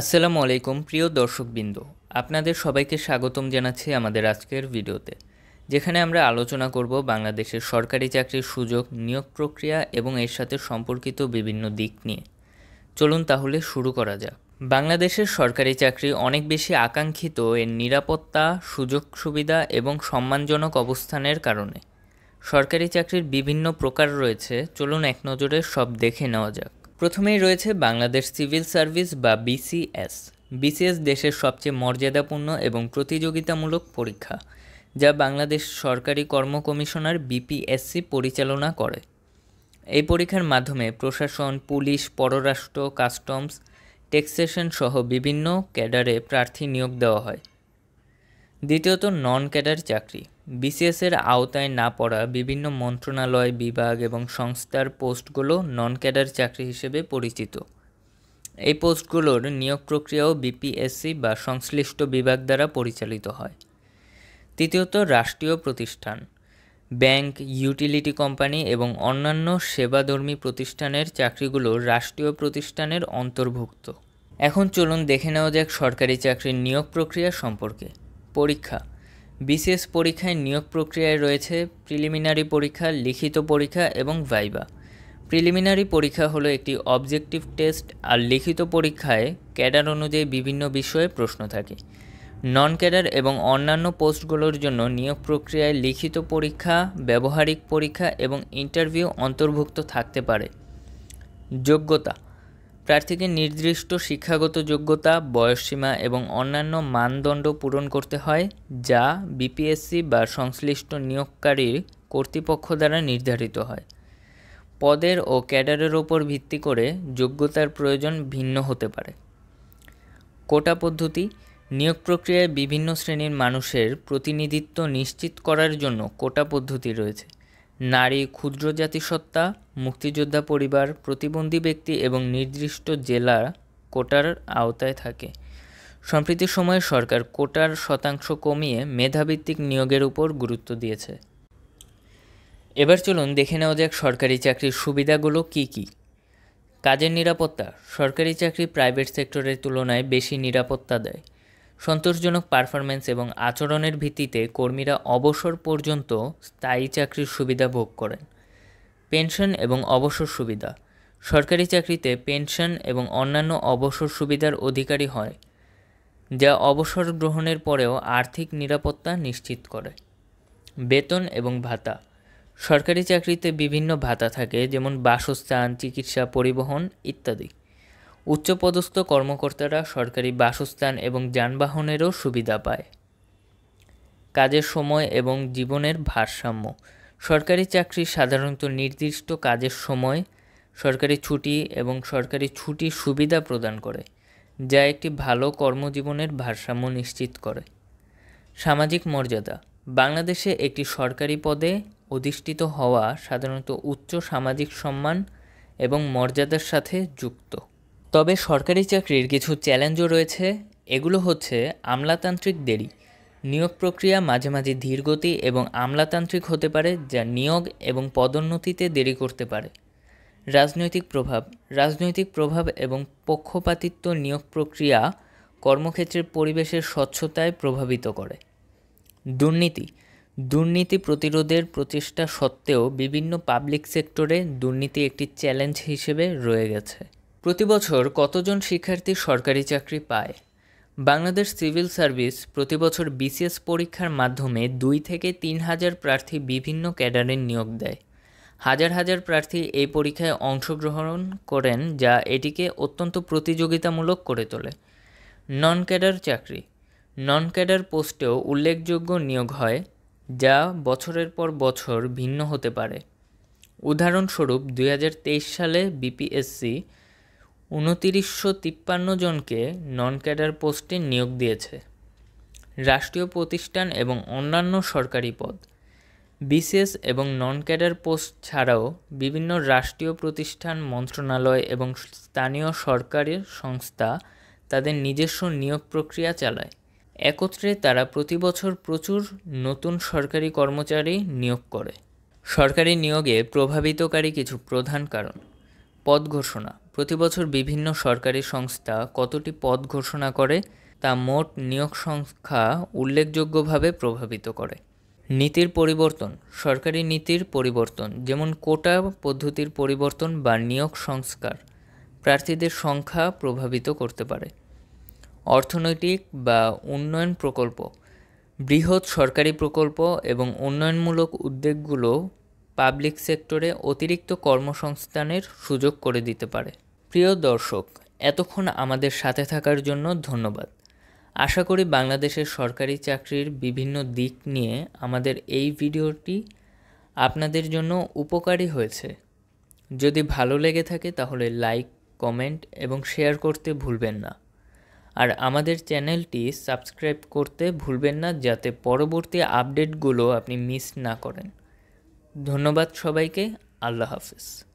আসসালামু আলাইকুম প্রিয় দর্শকবৃন্দ, আপনাদের সবাইকে স্বাগতম জানাচ্ছি আমাদের আজকের ভিডিওতে, যেখানে আমরা আলোচনা করব বাংলাদেশের সরকারি চাকরির সুযোগ, নিয়োগ প্রক্রিয়া এবং এর সাথে সম্পর্কিত বিভিন্ন দিক নিয়ে। চলুন তাহলে শুরু করা যাক। বাংলাদেশের সরকারি চাকরি অনেক বেশি আকাঙ্ক্ষিত এর নিরাপত্তা, সুযোগ সুবিধা এবং সম্মানজনক অবস্থানের কারণে। সরকারি চাকরির বিভিন্ন প্রকার রয়েছে, চলুন এক নজরে সব দেখে নেওয়া যাক। প্রথমেই রয়েছে বাংলাদেশ সিভিল সার্ভিস বা বিসিএস। বিসিএস দেশের সবচেয়ে মর্যাদাপূর্ণ এবং প্রতিযোগিতামূলক পরীক্ষা, যা বাংলাদেশ সরকারি কর্ম কমিশনার বিপিএসসি পরিচালনা করে। এই পরীক্ষার মাধ্যমে প্রশাসন, পুলিশ, পররাষ্ট্র, কাস্টমস, ট্যাক্সেশন সহ বিভিন্ন ক্যাডারে প্রার্থী নিয়োগ দেওয়া হয়। দ্বিতীয়ত, নন ক্যাডার চাকরি। বিসিএসের আওতায় না পড়া বিভিন্ন মন্ত্রণালয়, বিভাগ এবং সংস্থার পোস্টগুলো নন ক্যাডার চাকরি হিসেবে পরিচিত। এই পোস্টগুলোর নিয়োগ প্রক্রিয়াও বিপিএসসি বা সংশ্লিষ্ট বিভাগ দ্বারা পরিচালিত হয়। তৃতীয়ত, রাষ্ট্রীয় প্রতিষ্ঠান। ব্যাংক, ইউটিলিটি কোম্পানি এবং অন্যান্য সেবাধর্মী প্রতিষ্ঠানের চাকরিগুলো রাষ্ট্রীয় প্রতিষ্ঠানের অন্তর্ভুক্ত। এখন চলুন দেখে নেওয়া যাক সরকারি চাকরির নিয়োগ প্রক্রিয়া সম্পর্কে। পরীক্ষা। বিসিএস পরীক্ষায় নিয়োগ প্রক্রিয়ায় রয়েছে প্রিলিমিনারি পরীক্ষা, লিখিত পরীক্ষা এবং ভাইভা। প্রিলিমিনারি পরীক্ষা হলো একটি অবজেক্টিভ টেস্ট, আর লিখিত পরীক্ষায় ক্যাডার অনুযায়ী বিভিন্ন বিষয়ে প্রশ্ন থাকে। নন ক্যাডার এবং অন্যান্য পোস্টগুলোর জন্য নিয়োগ প্রক্রিয়ায় লিখিত পরীক্ষা, ব্যবহারিক পরীক্ষা এবং ইন্টারভিউ অন্তর্ভুক্ত থাকতে পারে। যোগ্যতা। প্রার্থীকে নির্দিষ্ট শিক্ষাগত যোগ্যতা, বয়সসীমা এবং অন্যান্য মানদণ্ড পূরণ করতে হয়, যা বিপিএসসি বা সংশ্লিষ্ট নিয়োগকারীর কর্তৃপক্ষ দ্বারা নির্ধারিত হয়। পদের ও ক্যাডারের ওপর ভিত্তি করে যোগ্যতার প্রয়োজন ভিন্ন হতে পারে। কোটা পদ্ধতি। নিয়োগ প্রক্রিয়ায় বিভিন্ন শ্রেণীর মানুষের প্রতিনিধিত্ব নিশ্চিত করার জন্য কোটা পদ্ধতি রয়েছে। নারী, ক্ষুদ্র জাতিসত্তা, মুক্তিযোদ্ধা পরিবার, প্রতিবন্ধী ব্যক্তি এবং নির্দিষ্ট জেলা কোটার আওতায় থাকে। সম্প্রতি সময়ে সরকার কোটার শতাংশ কমিয়ে মেধাভিত্তিক নিয়োগের উপর গুরুত্ব দিয়েছে। এবার চলুন দেখে নেওয়া যাক সরকারি চাকরির সুবিধাগুলো কী কী। কাজের নিরাপত্তা। সরকারি চাকরি প্রাইভেট সেক্টরের তুলনায় বেশি নিরাপত্তা দেয়। সন্তোষজনক পারফরম্যান্স এবং আচরণের ভিত্তিতে কর্মীরা অবসর পর্যন্ত স্থায়ী চাকরির সুবিধা ভোগ করেন। পেনশন এবং অবসর সুবিধা। সরকারি চাকরিতে পেনশন এবং অন্যান্য অবসর সুবিধার অধিকারী হয়, যা অবসর গ্রহণের পরেও আর্থিক নিরাপত্তা নিশ্চিত করে। বেতন এবং ভাতা। সরকারি চাকরিতে বিভিন্ন ভাতা থাকে, যেমন বাসস্থান, চিকিৎসা, পরিবহন ইত্যাদি। উচ্চপদস্থ কর্মকর্তারা সরকারি বাসস্থান এবং যানবাহনেরও সুবিধা পায়। কাজের সময় এবং জীবনের ভারসাম্য। সরকারি চাকরি সাধারণত নির্দিষ্ট কাজের সময়, সরকারি ছুটি এবং সরকারি ছুটির সুবিধা প্রদান করে, যা একটি ভালো কর্মজীবনের ভারসাম্য নিশ্চিত করে। সামাজিক মর্যাদা। বাংলাদেশে একটি সরকারি পদে অধিষ্ঠিত হওয়া সাধারণত উচ্চ সামাজিক সম্মান এবং মর্যাদার সাথে যুক্ত। তবে সরকারি চাকরির কিছু চ্যালেঞ্জও রয়েছে। এগুলো হচ্ছে আমলাতান্ত্রিক দেরি। নিয়োগ প্রক্রিয়া মাঝে মাঝে ধীরগতি এবং আমলাতান্ত্রিক হতে পারে, যা নিয়োগ এবং পদোন্নতিতে দেরি করতে পারে। রাজনৈতিক প্রভাব এবং পক্ষপাতিত্ব নিয়োগ প্রক্রিয়া কর্মক্ষেত্রের পরিবেশের স্বচ্ছতায় প্রভাবিত করে। দুর্নীতি প্রতিরোধের প্রচেষ্টা সত্ত্বেও বিভিন্ন পাবলিক সেক্টরে দুর্নীতি একটি চ্যালেঞ্জ হিসেবে রয়ে গেছে। প্রতি বছর কতজন শিক্ষার্থী সরকারি চাকরি পায়? বাংলাদেশ সিভিল সার্ভিস প্রতি বছর বিসিএস পরীক্ষার মাধ্যমে 2 থেকে 3 হাজার প্রার্থী বিভিন্ন ক্যাডারে নিয়োগ দেয়। হাজার হাজার প্রার্থী এই পরীক্ষায় অংশগ্রহণ করেন, যা এটিকে অত্যন্ত প্রতিযোগিতামূলক করে তোলে। নন ক্যাডার চাকরি। নন ক্যাডার পোস্টেও উল্লেখযোগ্য নিয়োগ হয়, যা বছরের পর বছর ভিন্ন হতে পারে। উদাহরণস্বরূপ 2023 সালে বিপিএসসি 2953 জনকে নন ক্যাডার পোস্টে নিয়োগ দিয়েছে। রাষ্ট্রীয় প্রতিষ্ঠান এবং অন্যান্য সরকারি পদ। বিসিএস এবং নন ক্যাডার পোস্ট ছাড়াও বিভিন্ন রাষ্ট্রীয় প্রতিষ্ঠান, মন্ত্রণালয় এবং স্থানীয় সরকারি সংস্থা তাদের নিজস্ব নিয়োগ প্রক্রিয়া চালায়। একত্রে তারা প্রতি বছর প্রচুর নতুন সরকারি কর্মচারী নিয়োগ করে। সরকারি নিয়োগে প্রভাবিতকারী কিছু প্রধান কারণ। পদ ঘোষণা। প্রতি বছর বিভিন্ন সরকারি সংস্থা কতটি পদ ঘোষণা করে তা মোট নিয়োগ সংখ্যা উল্লেখযোগ্যভাবে প্রভাবিত করে। নীতির পরিবর্তন, সরকারি নীতির পরিবর্তন যেমন কোটা পদ্ধতির পরিবর্তন বা নিয়োগ সংস্কার প্রার্থীদের সংখ্যা প্রভাবিত করতে পারে। অর্থনৈতিক বা উন্নয়ন প্রকল্প, বৃহৎ সরকারি প্রকল্প এবং উন্নয়নমূলক উদ্যোগগুলো পাবলিক সেক্টরে অতিরিক্ত কর্মসংস্থানের সুযোগ করে দিতে পারে। প্রিয় দর্শক, এতক্ষণ আমাদের সাথে থাকার জন্য ধন্যবাদ। আশা করি বাংলাদেশের সরকারি চাকরির বিভিন্ন দিক নিয়ে আমাদের এই ভিডিওটি আপনাদের জন্য উপকারী হয়েছে। যদি ভালো লেগে থাকে তাহলে লাইক, কমেন্ট এবং শেয়ার করতে ভুলবেন না। আর আমাদের চ্যানেলটি সাবস্ক্রাইব করতে ভুলবেন না, যাতে পরবর্তী আপডেটগুলো আপনি মিস না করেন। ধন্যবাদ সবাইকে। আল্লাহ হাফেজ।